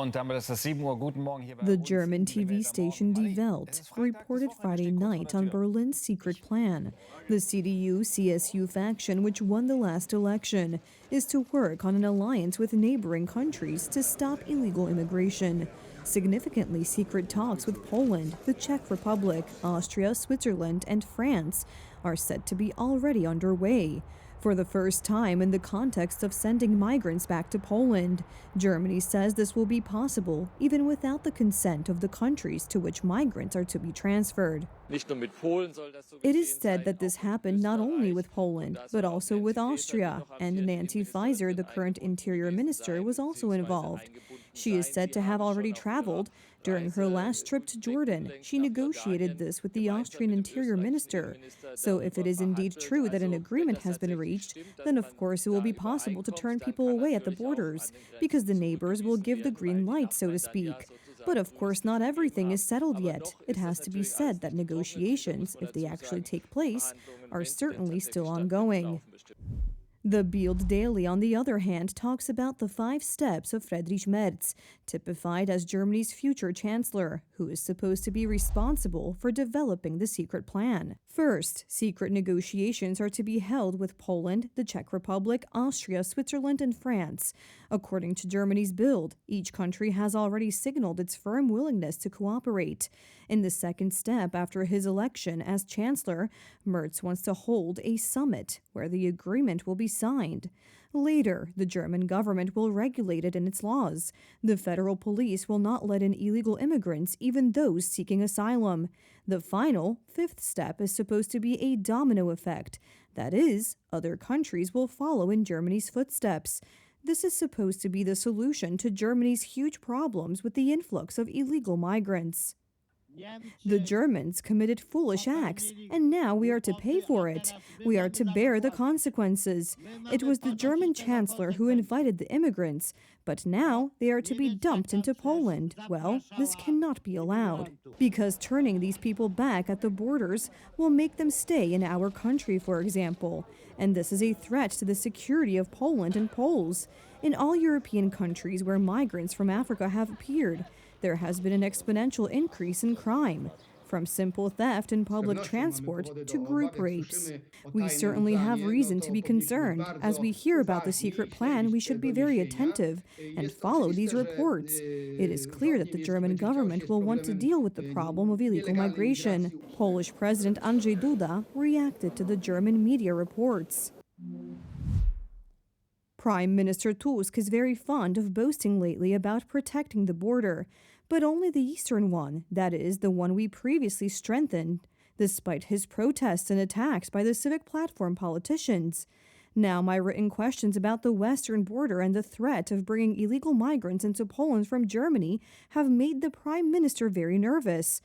und damit ist es 7 Uhr. Guten Morgen hier bei The uns German in TV station Die Welt reported Friday night on Berlin's secret plan. The CDU-CSU faction, which won the last election, is to work on an alliance with neighboring countries to stop illegal immigration. Significantly secret talks with Poland, the Czech Republic, Austria, Switzerland, and France are said to be already underway. For the first time in the context of sending migrants back to Poland, Germany says this will be possible even without the consent of the countries to which migrants are to be transferred. It is said that this happened not only with Poland, but also with Austria, and Nancy Faeser, the current interior minister, was also involved. She is said to have already traveled. During her last trip to Jordan, she negotiated this with the Austrian interior minister. So if it is indeed true that an agreement has been reached, then of course it will be possible to turn people away at the borders, because the neighbors will give the green light, so to speak. But of course not everything is settled yet. It has to be said that negotiations, if they actually take place, are certainly still ongoing. The Bild Daily, on the other hand, talks about the 5 steps of Friedrich Merz, typified as Germany's future chancellor, who is supposed to be responsible for developing the secret plan. First, secret negotiations are to be held with Poland, the Czech Republic, Austria, Switzerland, and France. According to Germany's Bild, each country has already signaled its firm willingness to cooperate. In the second step after his election as chancellor, Merz wants to hold a summit where the agreement will be signed. Later, the German government will regulate it in its laws. The federal police will not let in illegal immigrants, even those seeking asylum. The final, 5th step is supposed to be a domino effect. That is, other countries will follow in Germany's footsteps. This is supposed to be the solution to Germany's huge problems with the influx of illegal migrants. The Germans committed foolish acts, and now we are to pay for it. We are to bear the consequences. It was the German chancellor who invited the immigrants, but now they are to be dumped into Poland. Well, this cannot be allowed, because turning these people back at the borders will make them stay in our country, for example. And this is a threat to the security of Poland and Poles. In all European countries where migrants from Africa have appeared, there has been an exponential increase in crime, from simple theft in public transport to group rapes. We certainly have reason to be concerned. As we hear about the secret plan, we should be very attentive and follow these reports. It is clear that the German government will want to deal with the problem of illegal migration. Polish President Andrzej Duda reacted to the German media reports. Prime Minister Tusk is very fond of boasting lately about protecting the border, but only the eastern one, that is, the one we previously strengthened, despite his protests and attacks by the Civic Platform politicians. Now my written questions about the western border and the threat of bringing illegal migrants into Poland from Germany have made the Prime Minister very nervous.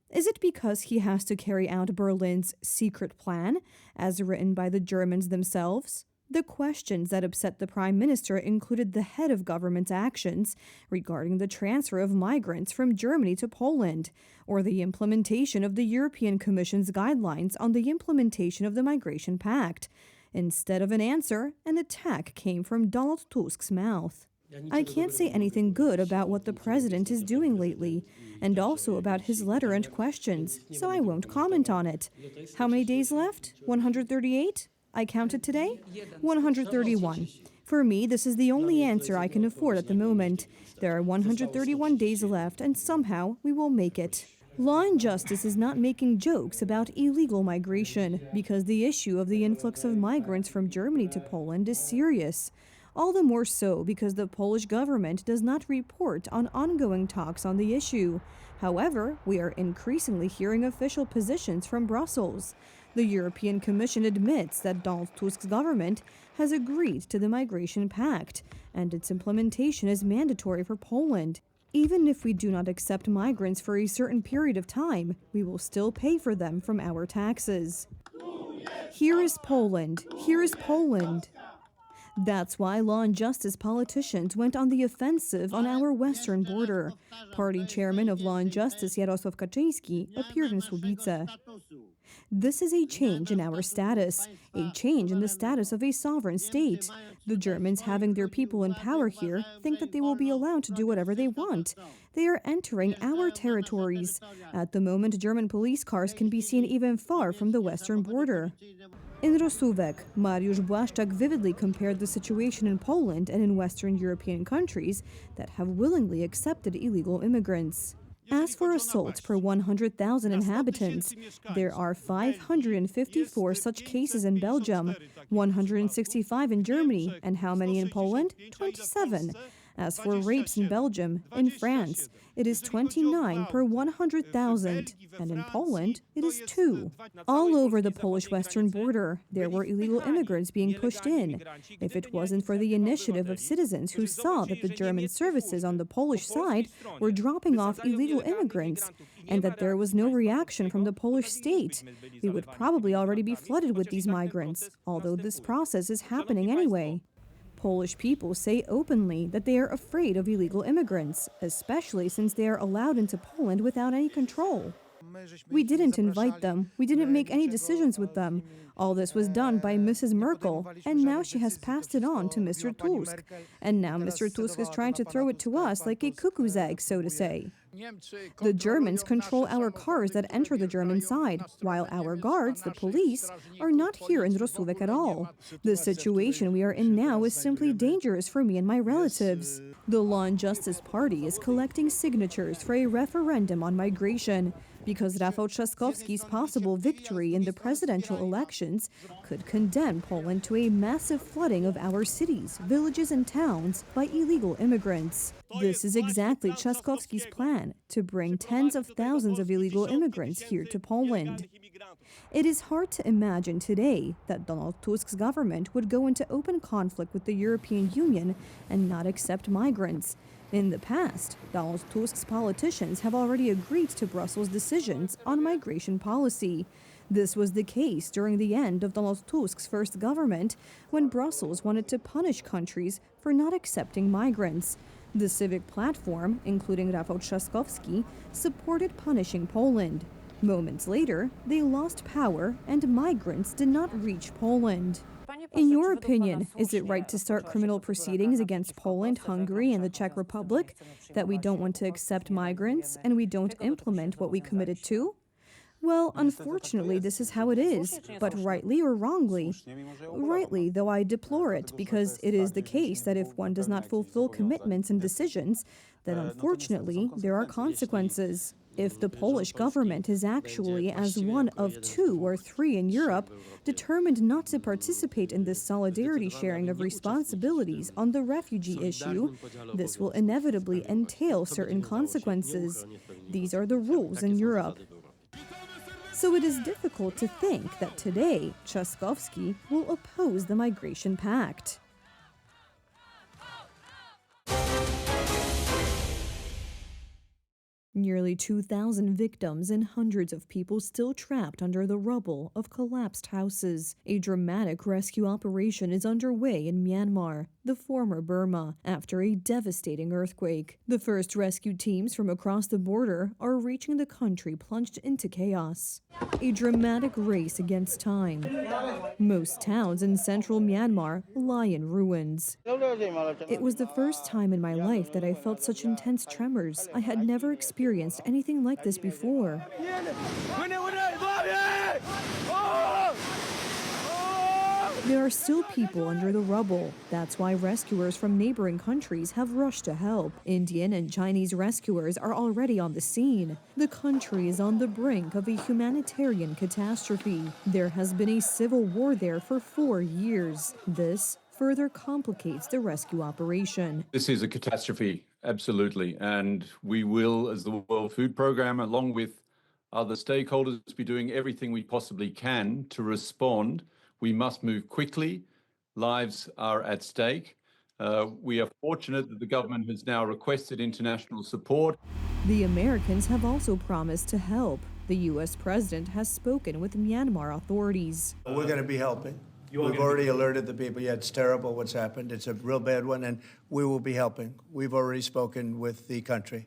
Is it because he has to carry out Berlin's secret plan, as written by the Germans themselves? The questions that upset the Prime Minister included the head of government's actions regarding the transfer of migrants from Germany to Poland, or the implementation of the European Commission's guidelines on the implementation of the Migration Pact. Instead of an answer, an attack came from Donald Tusk's mouth. I can't say anything good about what the president is doing lately, and also about his letter and questions, so I won't comment on it. How many days left? 138? I counted today? 131. For me, this is the only answer I can afford at the moment. There are 131 days left, and somehow we will make it. Law and Justice is not making jokes about illegal migration, because the issue of the influx of migrants from Germany to Poland is serious. All the more so because the Polish government does not report on ongoing talks on the issue. However, we are increasingly hearing official positions from Brussels. The European Commission admits that Donald Tusk's government has agreed to the Migration Pact, and its implementation is mandatory for Poland. Even if we do not accept migrants for a certain period of time, we will still pay for them from our taxes. Here is Poland. Here is Poland. That's why Law and Justice politicians went on the offensive on our western border. Party chairman of Law and Justice Jarosław Kaczyński appeared in Słubice. This is a change in our status, a change in the status of a sovereign state. The Germans, having their people in power here, think that they will be allowed to do whatever they want. They are entering our territories. At the moment, German police cars can be seen even far from the western border. In Rosówek, Mariusz Błaszczak vividly compared the situation in Poland and in Western European countries that have willingly accepted illegal immigrants. As for assaults per 100,000 inhabitants, there are 554 such cases in Belgium, 165 in Germany, and how many in Poland? 27. As for rapes in Belgium, in France, it is 29 per 100,000, and in Poland, it is 2. All over the Polish western border, there were illegal immigrants being pushed in. If it wasn't for the initiative of citizens who saw that the German services on the Polish side were dropping off illegal immigrants, and that there was no reaction from the Polish state, we would probably already be flooded with these migrants, although this process is happening anyway. Polish people say openly that they are afraid of illegal immigrants, especially since they are allowed into Poland without any control. We didn't invite them. We didn't make any decisions with them. All this was done by Mrs. Merkel, and now she has passed it on to Mr. Tusk. And now Mr. Tusk is trying to throw it to us like a cuckoo's egg, so to say. The Germans control our cars that enter the German side, while our guards, the police, are not here in Rosówek at all. The situation we are in now is simply dangerous for me and my relatives. The Law and Justice Party is collecting signatures for a referendum on migration, because Rafał Trzaskowski's possible victory in the presidential elections could condemn Poland to a massive flooding of our cities, villages, and towns by illegal immigrants. This is exactly Trzaskowski's plan, to bring tens of thousands of illegal immigrants here to Poland. It is hard to imagine today that Donald Tusk's government would go into open conflict with the European Union and not accept migrants. In the past, Donald Tusk's politicians have already agreed to Brussels' decisions on migration policy. This was the case during the end of Donald Tusk's first government, when Brussels wanted to punish countries for not accepting migrants. The civic platform, including Rafał Trzaskowski, supported punishing Poland. Moments later, they lost power and migrants did not reach Poland. In your opinion, is it right to start criminal proceedings against Poland, Hungary, and the Czech Republic, that we don't want to accept migrants and we don't implement what we committed to? Well, unfortunately, this is how it is, but rightly or wrongly? Rightly, though I deplore it, because it is the case that if one does not fulfill commitments and decisions, then unfortunately, there are consequences. If the Polish government is actually, as one of 2 or 3 in Europe, determined not to participate in this solidarity sharing of responsibilities on the refugee issue, this will inevitably entail certain consequences. These are the rules in Europe. So it is difficult to think that today Trzaskowski will oppose the migration pact. Nearly 2,000 victims and hundreds of people still trapped under the rubble of collapsed houses. A dramatic rescue operation is underway in Myanmar, the former Burma, after a devastating earthquake. The first rescue teams from across the border are reaching the country plunged into chaos. A dramatic race against time. Most towns in central Myanmar lie in ruins. It was the first time in my life that I felt such intense tremors. I had never experienced anything like this before. There are still people under the rubble. That's why rescuers from neighboring countries have rushed to help. Indian and Chinese rescuers are already on the scene. The country is on the brink of a humanitarian catastrophe. There has been a civil war there for 4 years. This further complicates the rescue operation. This is a catastrophe, absolutely. And we will, as the World Food Programme, along with other stakeholders, be doing everything we possibly can to respond. We must move quickly. Lives are at stake. We are fortunate that the government has now requested international support. The Americans have also promised to help. The U.S. president has spoken with Myanmar authorities. We're going to be helping. We've already alerted the people. Yeah, it's terrible what's happened. It's a real bad one, and we will be helping. We've already spoken with the country.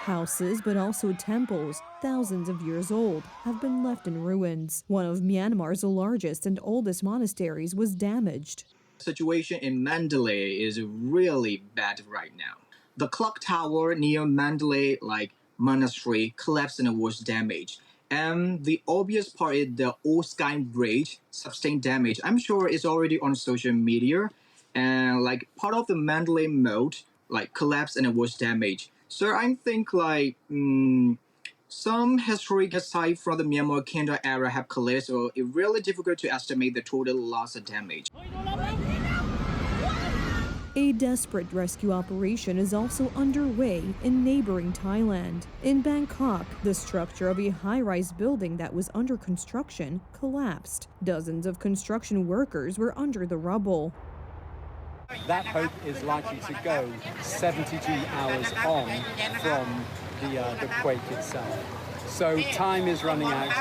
Houses, but also temples, thousands of years old, have been left in ruins. One of Myanmar's largest and oldest monasteries was damaged. The situation in Mandalay is really bad right now. The clock tower near Mandalay, monastery, collapsed and was damaged. And the obvious part is the old sky bridge sustained damage. I'm sure it's already on social media. And part of the Mandalay moat collapsed and it was damaged. So I think some historic sites from the Myanmar Kingdom era have collapsed, so it's really difficult to estimate the total loss and damage. A desperate rescue operation is also underway in neighboring Thailand. In Bangkok, the structure of a high-rise building that was under construction collapsed. Dozens of construction workers were under the rubble. That hope is likely to go 72 hours on from the quake itself. So time is running out,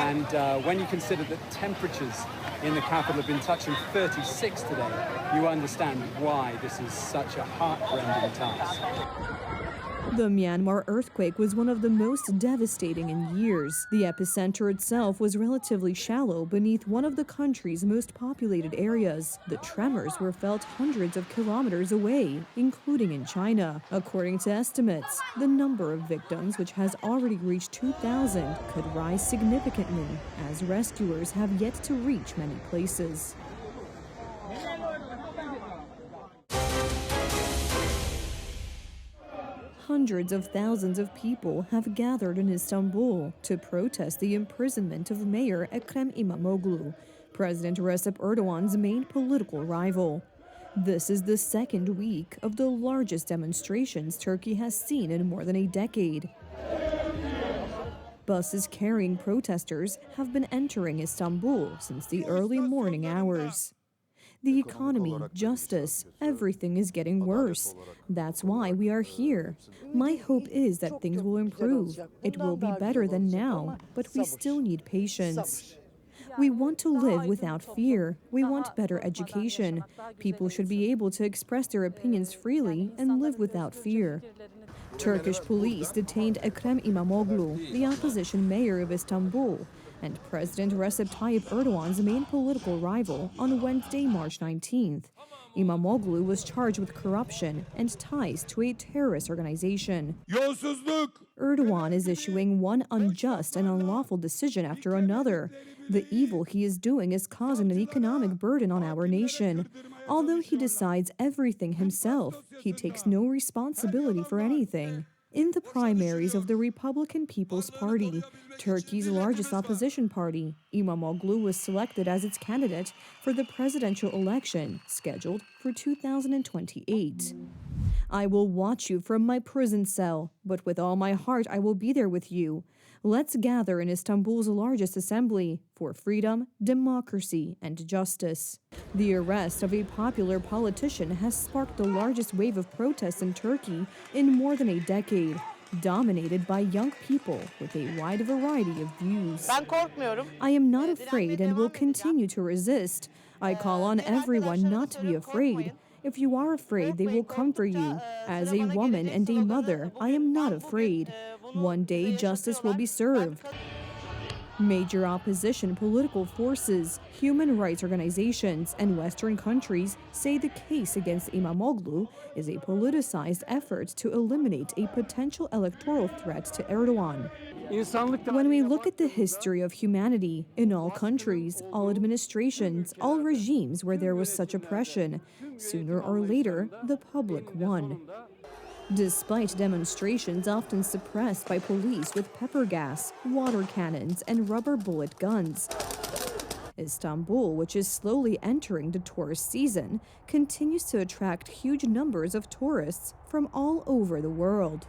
and when you consider that temperatures in the capital have been touching 36 today, you understand why this is such a heart-rending task. The Myanmar earthquake was one of the most devastating in years. The epicenter itself was relatively shallow beneath one of the country's most populated areas. The tremors were felt hundreds of kilometers away, including in China. According to estimates, the number of victims, which has already reached 2,000, could rise significantly, as rescuers have yet to reach many places. Hundreds of thousands of people have gathered in Istanbul to protest the imprisonment of Mayor Ekrem İmamoğlu, President Recep Erdogan's main political rival. This is the second week of the largest demonstrations Turkey has seen in more than a decade. Buses carrying protesters have been entering Istanbul since the early morning hours. The economy, justice, everything is getting worse. That's why we are here. My hope is that things will improve. It will be better than now, but we still need patience. We want to live without fear. We want better education. People should be able to express their opinions freely and live without fear. Turkish police detained Ekrem İmamoğlu, the opposition mayor of Istanbul, and President Recep Tayyip Erdogan's main political rival, on Wednesday, March 19th. İmamoğlu was charged with corruption and ties to a terrorist organization. Erdogan is issuing one unjust and unlawful decision after another. The evil he is doing is causing an economic burden on our nation. Although he decides everything himself, he takes no responsibility for anything. In the primaries of the Republican People's Party, Turkey's largest opposition party, İmamoğlu was selected as its candidate for the presidential election scheduled for 2028. I will watch you from my prison cell, but with all my heart I will be there with you. Let's gather in Istanbul's largest assembly for freedom, democracy, and justice. The arrest of a popular politician has sparked the largest wave of protests in Turkey in more than a decade, dominated by young people with a wide variety of views. I am not afraid and will continue to resist. I call on everyone not to be afraid. If you are afraid, they will come for you. As a woman and a mother, I am not afraid. One day, justice will be served. Major opposition political forces, human rights organizations, and Western countries say the case against İmamoğlu is a politicized effort to eliminate a potential electoral threat to Erdogan. When we look at the history of humanity, in all countries, all administrations, all regimes where there was such oppression, sooner or later, the public won. Despite demonstrations often suppressed by police with pepper gas, water cannons, and rubber bullet guns, Istanbul, which is slowly entering the tourist season, continues to attract huge numbers of tourists from all over the world.